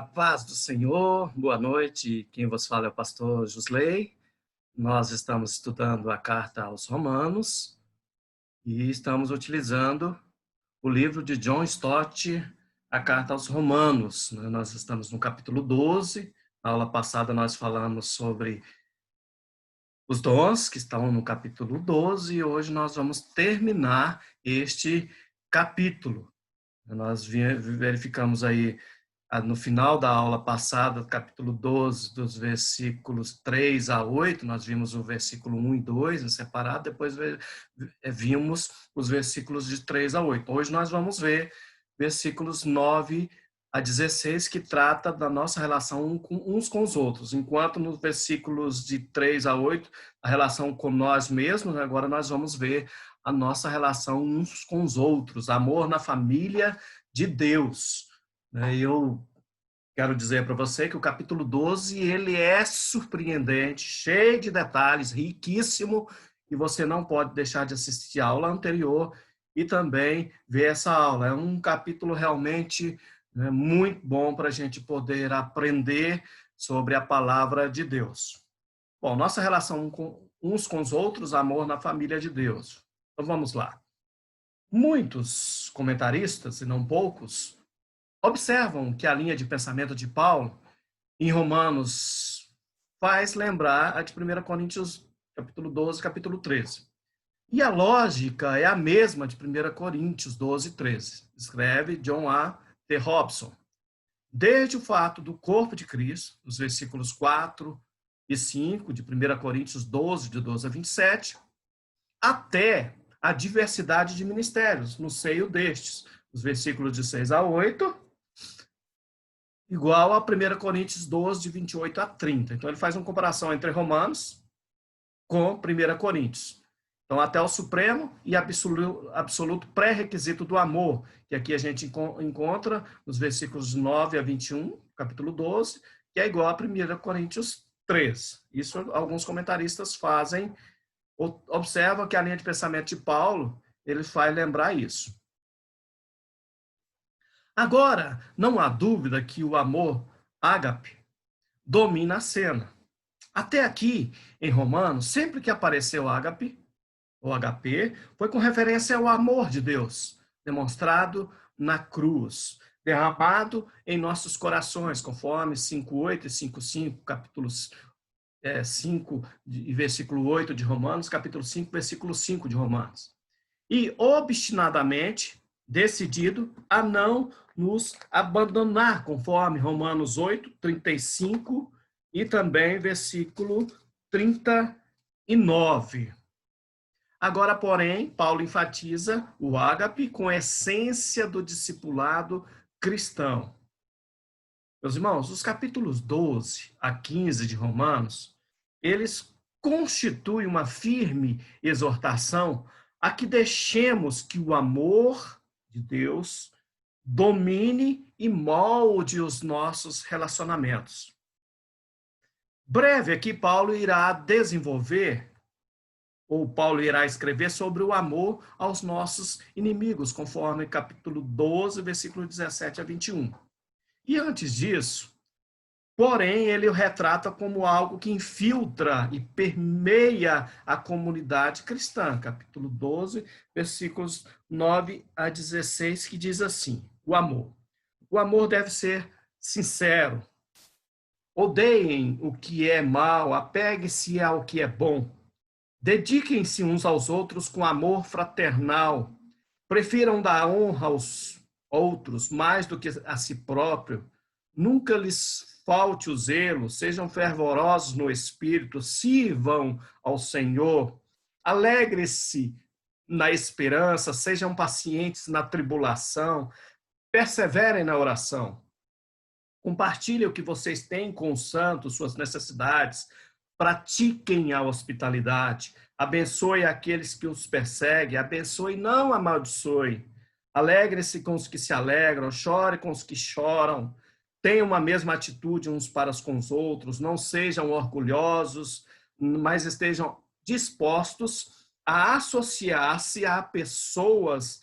A paz do Senhor, boa noite. Quem vos fala é o pastor Josley. Nós estamos estudando a carta aos Romanos e estamos utilizando o livro de John Stott, a carta aos Romanos. Nós estamos no capítulo 12. Na aula passada nós falamos sobre os dons que estão no capítulo 12 e hoje nós vamos terminar este capítulo. Nós verificamos aí no final da aula passada, capítulo 12, dos versículos 3 a 8, nós vimos o versículo 1 e 2 em separado, depois vimos os versículos de 3 a 8. Hoje nós vamos ver versículos 9 a 16, que trata da nossa relação uns com os outros. Enquanto nos versículos de 3 a 8, a relação com nós mesmos, agora nós vamos ver a nossa relação uns com os outros, amor na família de Deus. Eu quero dizer para você que o capítulo 12, ele é surpreendente, cheio de detalhes, riquíssimo, e você não pode deixar de assistir a aula anterior e também ver essa aula. É um capítulo realmente muito bom para a gente poder aprender sobre a palavra de Deus. Bom, nossa relação uns com os outros, amor na família de Deus. Então vamos lá. Muitos comentaristas, e não poucos, observam que a linha de pensamento de Paulo em Romanos faz lembrar a de 1 Coríntios capítulo 12, capítulo 13. E a lógica é a mesma de 1 Coríntios 12, 13. Escreve John A. T. Robson. Desde o fato do corpo de Cristo, os versículos 4 e 5 de 1 Coríntios 12, de 12 a 27, até a diversidade de ministérios no seio destes, os versículos de 6 a 8, igual a 1 Coríntios 12, de 28 a 30. Então, ele faz uma comparação entre Romanos com 1 Coríntios. Então, até o supremo e absoluto pré-requisito do amor, que aqui a gente encontra nos versículos 9 a 21, capítulo 12, que é igual a 1 Coríntios 13. Isso alguns comentaristas fazem, observam que a linha de pensamento de Paulo, ele faz lembrar isso. Agora, não há dúvida que o amor ágape domina a cena. Até aqui, em Romanos, sempre que apareceu ágape, ou HP, foi com referência ao amor de Deus, demonstrado na cruz, derramado em nossos corações, conforme 5:8 e 5:5, capítulos 5 e versículo 8 de Romanos, capítulo 5, versículo 5 de Romanos. E obstinadamente decidido a não nos abandonar, conforme Romanos 8, 35 e também versículo 39. Agora, porém, Paulo enfatiza o ágape com a essência do discipulado cristão. Meus irmãos, os capítulos 12 a 15 de Romanos, eles constituem uma firme exortação a que deixemos que o amor de Deus domine e molde os nossos relacionamentos. Breve aqui, Paulo irá desenvolver, ou Paulo irá escrever sobre o amor aos nossos inimigos, conforme capítulo 12, versículo 17 a 21. E antes disso, porém, ele o retrata como algo que infiltra e permeia a comunidade cristã. Capítulo 12, versículos 9 a 16, que diz assim, o amor. O amor deve ser sincero. Odeiem o que é mal, apegue-se ao que é bom. Dediquem-se uns aos outros com amor fraternal. Prefiram dar honra aos outros mais do que a si próprio. Nunca lhes falte o zelo, sejam fervorosos no espírito, sirvam ao Senhor. Alegre-se na esperança, sejam pacientes na tribulação, perseverem na oração. Compartilhem o que vocês têm com os santos, suas necessidades. Pratiquem a hospitalidade. Abençoe aqueles que os perseguem. Abençoe, não amaldiçoe. Alegre-se com os que se alegram. Chore com os que choram. Tenham a mesma atitude uns para com os outros. Não sejam orgulhosos, mas estejam dispostos a associar-se a pessoas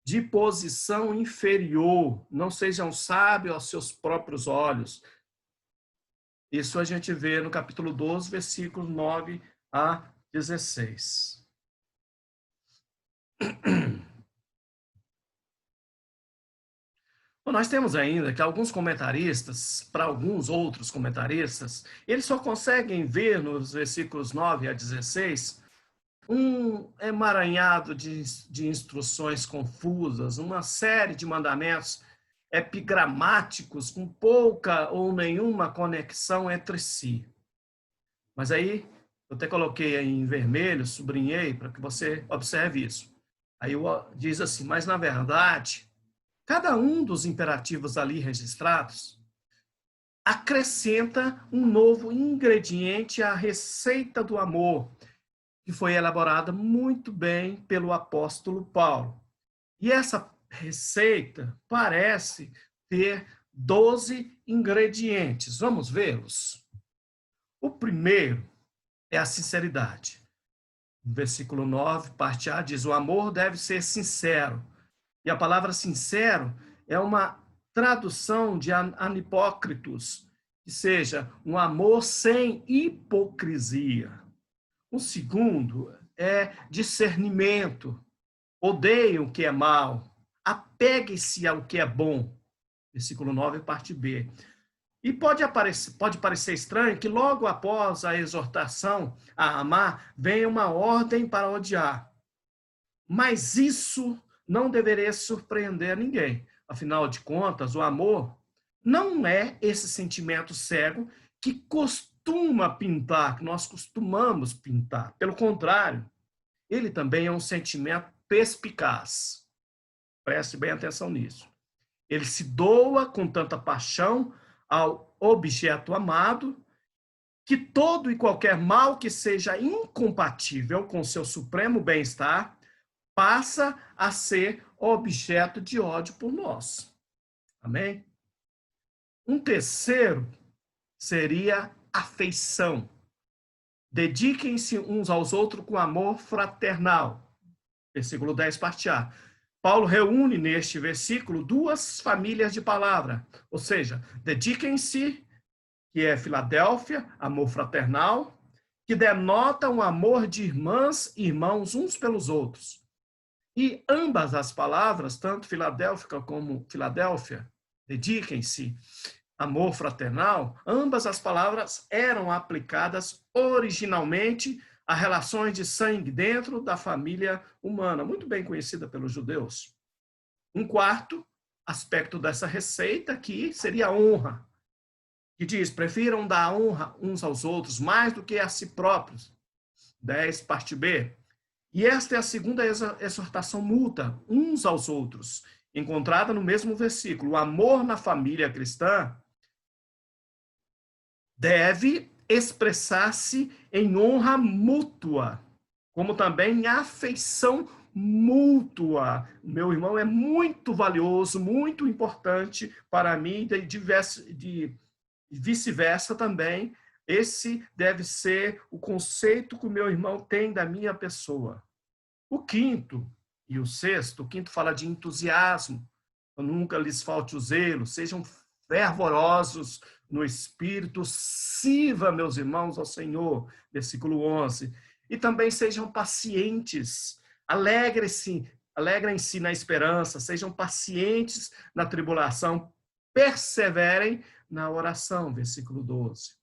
de posição inferior. Não sejam sábios aos seus próprios olhos. Isso a gente vê no capítulo 12, versículos 9 a 16. Bom, nós temos ainda que alguns comentaristas, para alguns outros comentaristas, eles só conseguem ver nos versículos 9 a 16 um emaranhado de instruções confusas, uma série de mandamentos epigramáticos com pouca ou nenhuma conexão entre si. Mas aí, eu até coloquei aí em vermelho, sublinhei, para que você observe isso. Aí diz assim, mas na verdade, cada um dos imperativos ali registrados acrescenta um novo ingrediente à receita do amor, que foi elaborada muito bem pelo apóstolo Paulo. E essa receita parece ter 12 ingredientes. Vamos vê-los? O primeiro é a sinceridade. No versículo 9, parte A, diz: o amor deve ser sincero. E a palavra sincero é uma tradução de anipócritos, que seja um amor sem hipocrisia. O segundo é discernimento. Odeie o que é mal, apegue-se ao que é bom. Versículo 9, parte B. E pode parecer estranho que logo após a exortação a amar, venha uma ordem para odiar. Mas isso não deveria surpreender ninguém. Afinal de contas, o amor não é esse sentimento cego que costuma pintar, que nós costumamos pintar. Pelo contrário, ele também é um sentimento perspicaz. Preste bem atenção nisso. Ele se doa com tanta paixão ao objeto amado que todo e qualquer mal que seja incompatível com seu supremo bem-estar passa a ser objeto de ódio por nós. Amém? Um terceiro seria afeição. Dediquem-se uns aos outros com amor fraternal. Versículo 10, parte A. Paulo reúne neste versículo duas famílias de palavra, ou seja, dediquem-se, que é Filadélfia, amor fraternal, que denota um amor de irmãs e irmãos uns pelos outros. E ambas as palavras, tanto Filadélfia como Filadélfia, dediquem-se, amor fraternal, ambas as palavras eram aplicadas originalmente a relações de sangue dentro da família humana, muito bem conhecida pelos judeus. Um quarto aspecto dessa receita aqui seria a honra, que diz, prefiram dar honra uns aos outros mais do que a si próprios. 10, parte B. E esta é a segunda exortação mútua, uns aos outros, encontrada no mesmo versículo. O amor na família cristã deve expressar-se em honra mútua, como também em afeição mútua. Meu irmão é muito valioso, muito importante para mim, de vice-versa também. Esse deve ser o conceito que o meu irmão tem da minha pessoa. O quinto e o sexto, o quinto fala de entusiasmo. Nunca lhes falte o zelo, sejam fervorosos no espírito, sirva, meus irmãos, ao Senhor. Versículo 11. E também sejam pacientes, alegrem-se na esperança, sejam pacientes na tribulação, perseverem na oração. Versículo 12.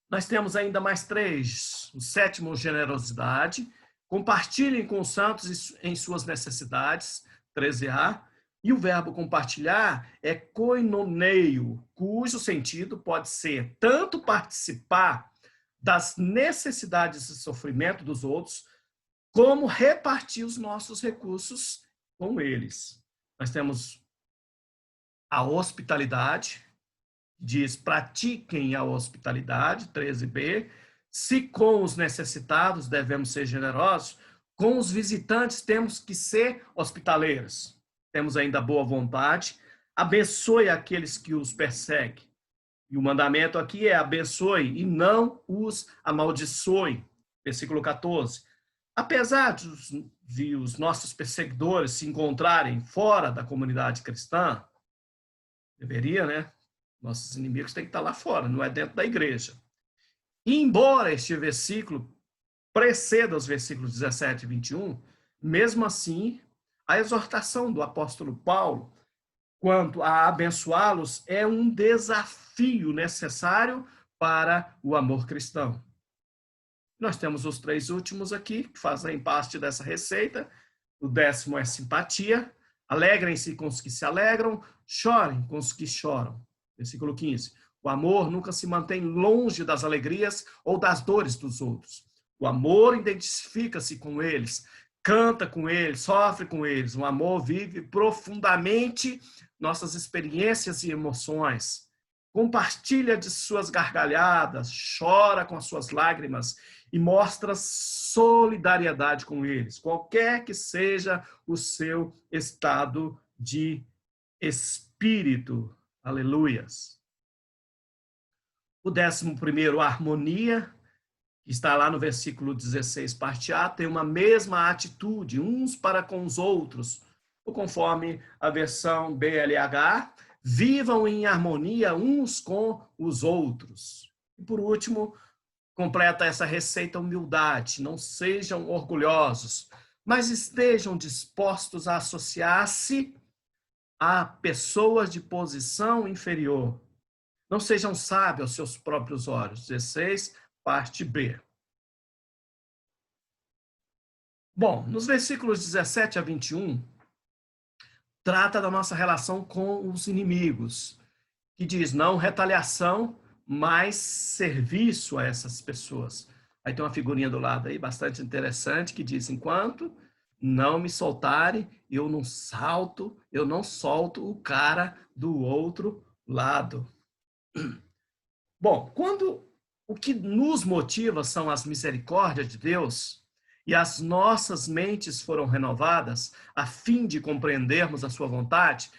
Nós temos ainda mais 3. O sétimo, generosidade. Compartilhem com os santos em suas necessidades. 13a. E o verbo compartilhar é koinoneio, cujo sentido pode ser tanto participar das necessidades e sofrimento dos outros, como repartir os nossos recursos com eles. Nós temos a hospitalidade, diz, pratiquem a hospitalidade, 13b. Se com os necessitados devemos ser generosos, com os visitantes temos que ser hospitaleiros. Temos ainda boa vontade, abençoe aqueles que os perseguem. E o mandamento aqui é abençoe e não os amaldiçoe. Versículo 14. Apesar de os nossos perseguidores se encontrarem fora da comunidade cristã, deveria, né? Nossos inimigos têm que estar lá fora, não é dentro da igreja. E embora este versículo preceda os versículos 17 e 21, mesmo assim, a exortação do apóstolo Paulo quanto a abençoá-los é um desafio necessário para o amor cristão. Nós temos os 3 últimos aqui, que fazem parte dessa receita. O 10º é simpatia. Alegrem-se com os que se alegram, chorem com os que choram. Versículo 15. O amor nunca se mantém longe das alegrias ou das dores dos outros. O amor identifica-se com eles, canta com eles, sofre com eles. O amor vive profundamente nossas experiências e emoções. Compartilha de suas gargalhadas, chora com as suas lágrimas e mostra solidariedade com eles, qualquer que seja o seu estado de espírito. Aleluias. O 11º, harmonia, que está lá no versículo 16, parte A, tem uma mesma atitude, uns para com os outros, ou conforme a versão BLH, vivam em harmonia uns com os outros. E por último, completa essa receita humildade. Não sejam orgulhosos, mas estejam dispostos a associar-se a pessoas de posição inferior. Não sejam sábios aos seus próprios olhos. 16, parte B. Bom, nos versículos 17 a 21, trata da nossa relação com os inimigos, que diz não retaliação, mas serviço a essas pessoas. Aí tem uma figurinha do lado aí, bastante interessante, que diz, enquanto não me soltarem, eu não solto o cara do outro lado. Bom, quando o que nos motiva são as misericórdias de Deus e as nossas mentes foram renovadas a fim de compreendermos a sua vontade,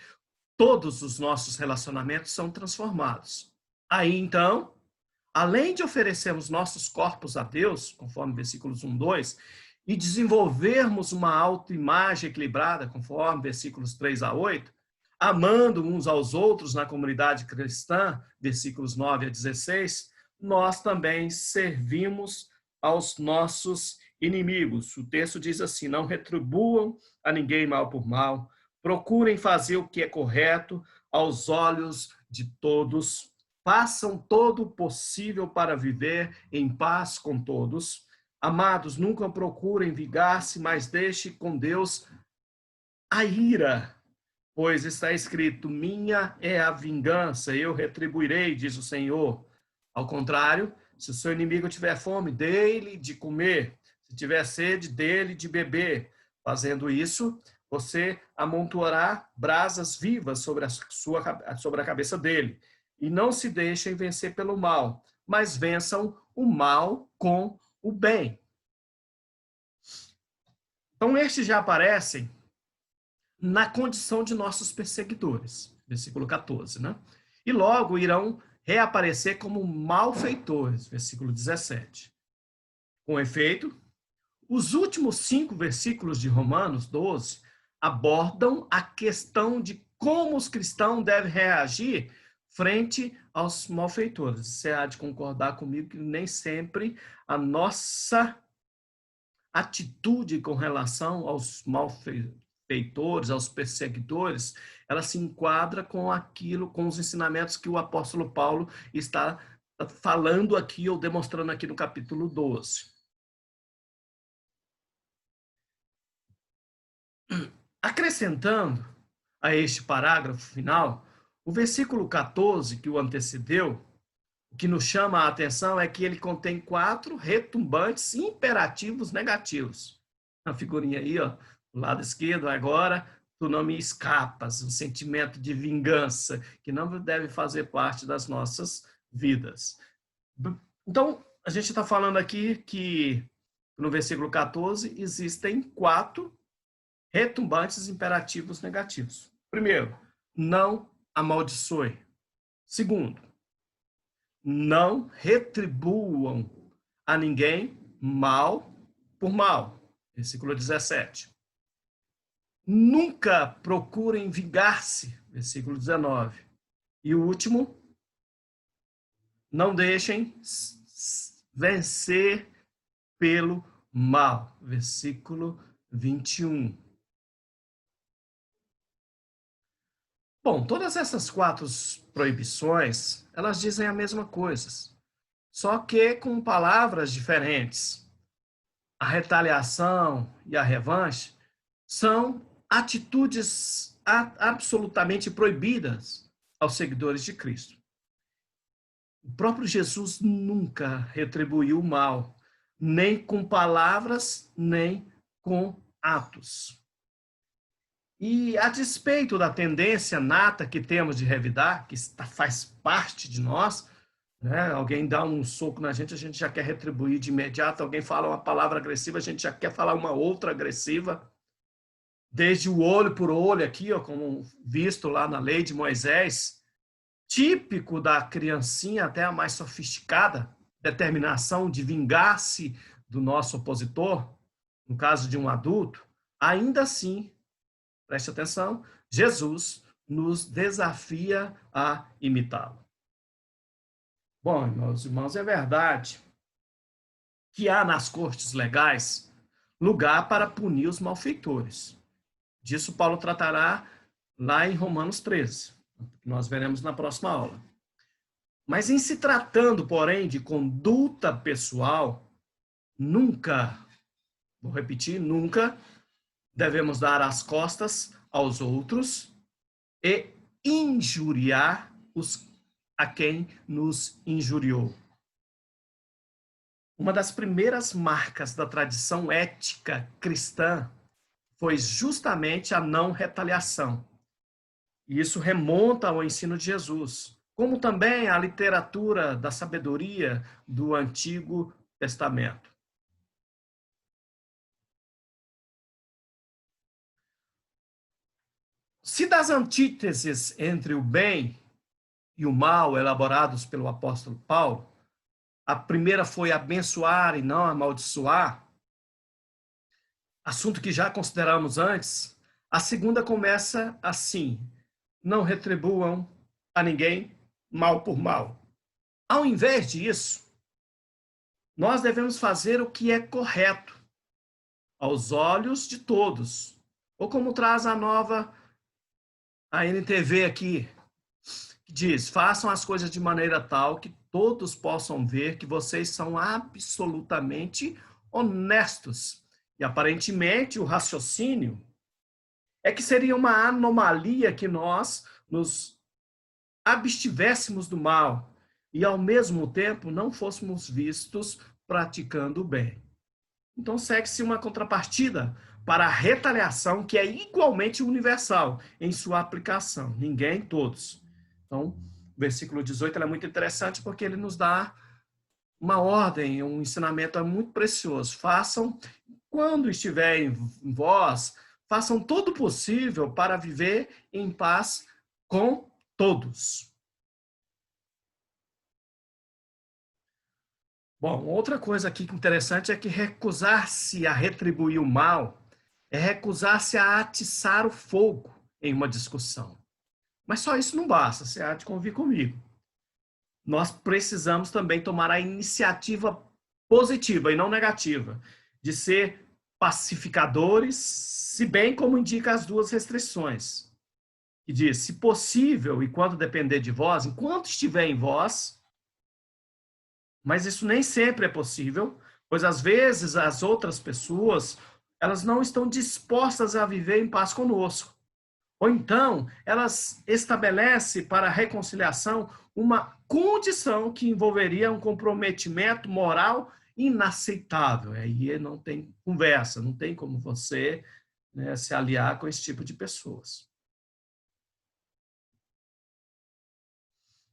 todos os nossos relacionamentos são transformados. Aí, então, além de oferecermos nossos corpos a Deus, conforme versículos 1, 2, e desenvolvermos uma autoimagem equilibrada, conforme versículos 3 a 8, amando uns aos outros na comunidade cristã, versículos 9 a 16, nós também servimos aos nossos inimigos. O texto diz assim, não retribuam a ninguém mal por mal, procurem fazer o que é correto aos olhos de todos, façam todo o possível para viver em paz com todos. Amados, nunca procurem vingar-se, mas deixe com Deus a ira, pois está escrito, minha é a vingança, eu retribuirei, diz o Senhor. Ao contrário, se o seu inimigo tiver fome, dê-lhe de comer, se tiver sede, dê-lhe de beber. Fazendo isso, você amontoará brasas vivas sobre a cabeça dele. E não se deixem vencer pelo mal, mas vençam o mal com o bem. Então, estes já aparecem na condição de nossos perseguidores, versículo 14, né? E logo irão reaparecer como malfeitores, versículo 17. Com efeito, os últimos 5 versículos de Romanos 12 abordam a questão de como os cristãos devem reagir frente aos malfeitores. Você há de concordar comigo que nem sempre a nossa atitude com relação aos malfeitores, aos perseguidores, ela se enquadra com aquilo, com os ensinamentos que o apóstolo Paulo está falando aqui ou demonstrando aqui no capítulo 12. Acrescentando a este parágrafo final, o versículo 14 que o antecedeu, o que nos chama a atenção é que ele contém 4 retumbantes imperativos negativos. A figurinha aí, ó, do lado esquerdo, agora tu não me escapas, um sentimento de vingança que não deve fazer parte das nossas vidas. Então, a gente está falando aqui que no versículo 14 existem 4 retumbantes imperativos negativos. Primeiro, não amaldiçoe. Segundo, não retribuam a ninguém mal por mal. versículo 17. Nunca procurem vingar-se, versículo 19. E o último, não deixem vencer pelo mal, versículo 21. Bom, todas essas 4 proibições, elas dizem a mesma coisa, só que com palavras diferentes. A retaliação e a revanche são atitudes absolutamente proibidas aos seguidores de Cristo. O próprio Jesus nunca retribuiu o mal, nem com palavras, nem com atos. E a despeito da tendência nata que temos de revidar, que faz parte de nós, né? Alguém dá um soco na gente, a gente já quer retribuir de imediato. Alguém fala uma palavra agressiva, a gente já quer falar uma outra agressiva. Desde o olho por olho aqui, ó, como visto lá na lei de Moisés, típico da criancinha até a mais sofisticada, determinação de vingar-se do nosso opositor, no caso de um adulto, ainda assim, preste atenção, Jesus nos desafia a imitá-lo. Bom, meus irmãos, é verdade que há nas cortes legais lugar para punir os malfeitores. Disso Paulo tratará lá em Romanos 13, que nós veremos na próxima aula. Mas em se tratando, porém, de conduta pessoal, nunca, vou repetir, nunca devemos dar as costas aos outros e injuriar a quem nos injuriou. Uma das primeiras marcas da tradição ética cristã foi justamente a não retaliação. E isso remonta ao ensino de Jesus, como também à literatura da sabedoria do Antigo Testamento. Se das antíteses entre o bem e o mal elaborados pelo apóstolo Paulo, a primeira foi abençoar e não amaldiçoar, assunto que já consideramos antes, a segunda começa assim: não retribuam a ninguém mal por mal. Ao invés disso, nós devemos fazer o que é correto aos olhos de todos. Ou como traz a NTV aqui, que diz: façam as coisas de maneira tal que todos possam ver que vocês são absolutamente honestos. E aparentemente o raciocínio é que seria uma anomalia que nós nos abstivéssemos do mal e, ao mesmo tempo, não fôssemos vistos praticando o bem. Então, segue-se uma contrapartida para a retaliação, que é igualmente universal em sua aplicação. Ninguém, todos. Então, o versículo 18 é muito interessante porque ele nos dá uma ordem, um ensinamento muito precioso. Façam, quando estiver em vós, façam todo o possível para viver em paz com todos. Bom, outra coisa aqui interessante é que recusar-se a retribuir o mal é recusar-se a atiçar o fogo em uma discussão. Mas só isso não basta, você há de convir comigo. Nós precisamos também tomar a iniciativa positiva e não negativa, de ser pacificadores, se bem como indica as 2 restrições, que diz: se possível e quando depender de vós, enquanto estiver em vós. Mas isso nem sempre é possível, pois às vezes as outras pessoas, elas não estão dispostas a viver em paz conosco. Ou então, elas estabelecem para a reconciliação uma condição que envolveria um comprometimento moral inaceitável. Aí não tem conversa, não tem como você, né, se aliar com esse tipo de pessoas.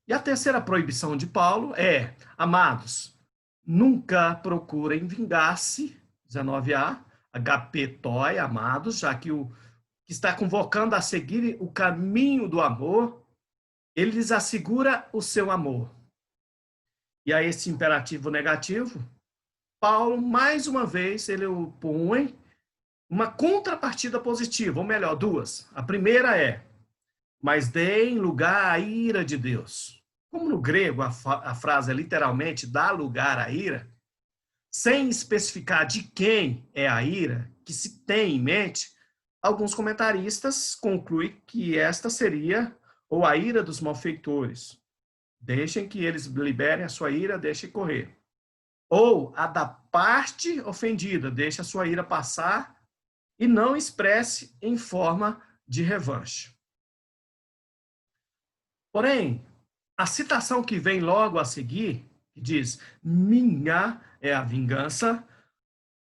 E a terceira proibição de Paulo é: amados, nunca procurem vingar-se, 19a, agapetoi, amados, já que o que está convocando a seguir o caminho do amor, ele lhes assegura o seu amor. E a esse imperativo negativo, Paulo, mais uma vez, ele o põe uma contrapartida positiva, ou melhor, duas. A primeira é: mas deem lugar à ira de Deus. Como no grego a frase é literalmente dá lugar à ira, sem especificar de quem é a ira que se tem em mente, alguns comentaristas concluem que esta seria ou a ira dos malfeitores. Deixem que eles liberem a sua ira, deixem correr. Ou a da parte ofendida, deixe a sua ira passar e não expresse em forma de revanche. Porém, a citação que vem logo a seguir, que diz: minha é a vingança,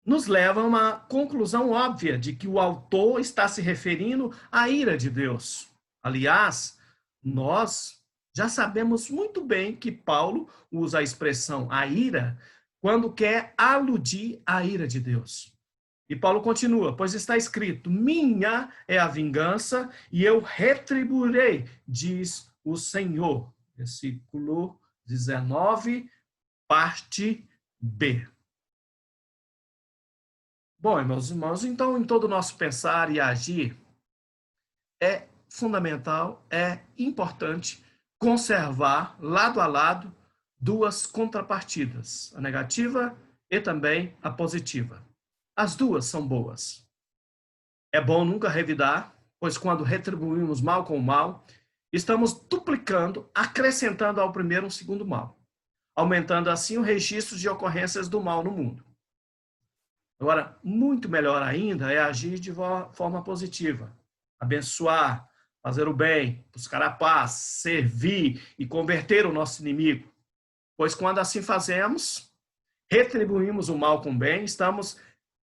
nos leva a uma conclusão óbvia de que o autor está se referindo à ira de Deus. Aliás, nós já sabemos muito bem que Paulo usa a expressão a ira quando quer aludir à ira de Deus. E Paulo continua: pois está escrito, minha é a vingança e eu retribuirei, diz o Senhor. Versículo 19, parte B. Bom, meus irmãos, então em todo o nosso pensar e agir, é fundamental, é importante conservar lado a lado duas contrapartidas, a negativa e também a positiva. As duas são boas. É bom nunca revidar, pois quando retribuímos mal com mal, estamos duplicando, acrescentando ao primeiro um segundo mal, aumentando assim o registro de ocorrências do mal no mundo. Agora, muito melhor ainda é agir de forma positiva, abençoar, fazer o bem, buscar a paz, servir e converter o nosso inimigo. Pois quando assim fazemos, retribuímos o mal com o bem, estamos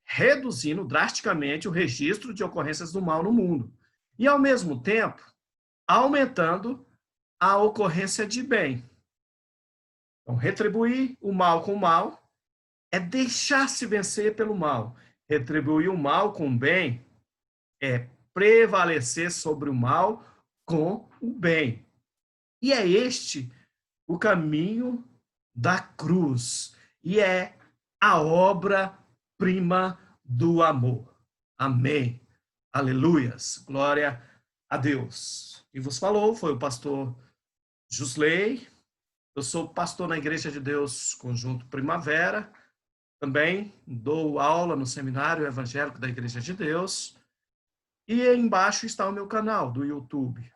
reduzindo drasticamente o registro de ocorrências do mal no mundo. E, ao mesmo tempo, aumentando a ocorrência de bem. Então, retribuir o mal com o mal é deixar-se vencer pelo mal. Retribuir o mal com o bem é prevalecer sobre o mal com o bem. E é este o caminho da cruz. E é a obra-prima do amor. Amém. Aleluias. Glória a Deus. E vos falou foi o pastor Jusley. Eu sou pastor na Igreja de Deus Conjunto Primavera. Também dou aula no Seminário Evangélico da Igreja de Deus. E aí embaixo está o meu canal do YouTube.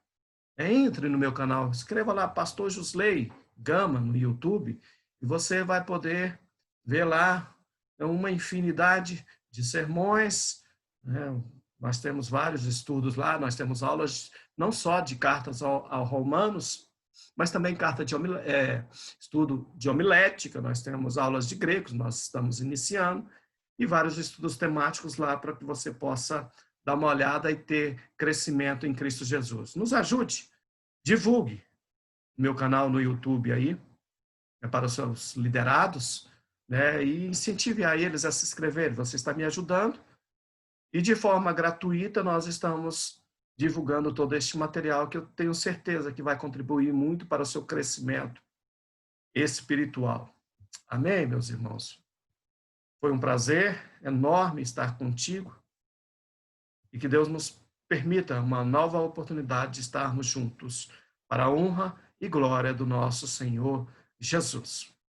Entre no meu canal, escreva lá Pastor Jusley Gama no YouTube e você vai poder ver lá uma infinidade de sermões. Né? Nós temos vários estudos lá, nós temos aulas não só de cartas ao Romanos, mas também estudo de homilética, nós temos aulas de grego, nós estamos iniciando, e vários estudos temáticos lá para que você possa dar uma olhada e ter crescimento em Cristo Jesus. Nos ajude, divulgue meu canal no YouTube aí, para os seus liderados, né, e incentive a eles a se inscreverem. Você está me ajudando e de forma gratuita nós estamos divulgando todo este material que eu tenho certeza que vai contribuir muito para o seu crescimento espiritual. Amém, meus irmãos? Foi um prazer enorme estar contigo e que Deus nos permita uma nova oportunidade de estarmos juntos para a honra e glória do nosso Senhor Jesus.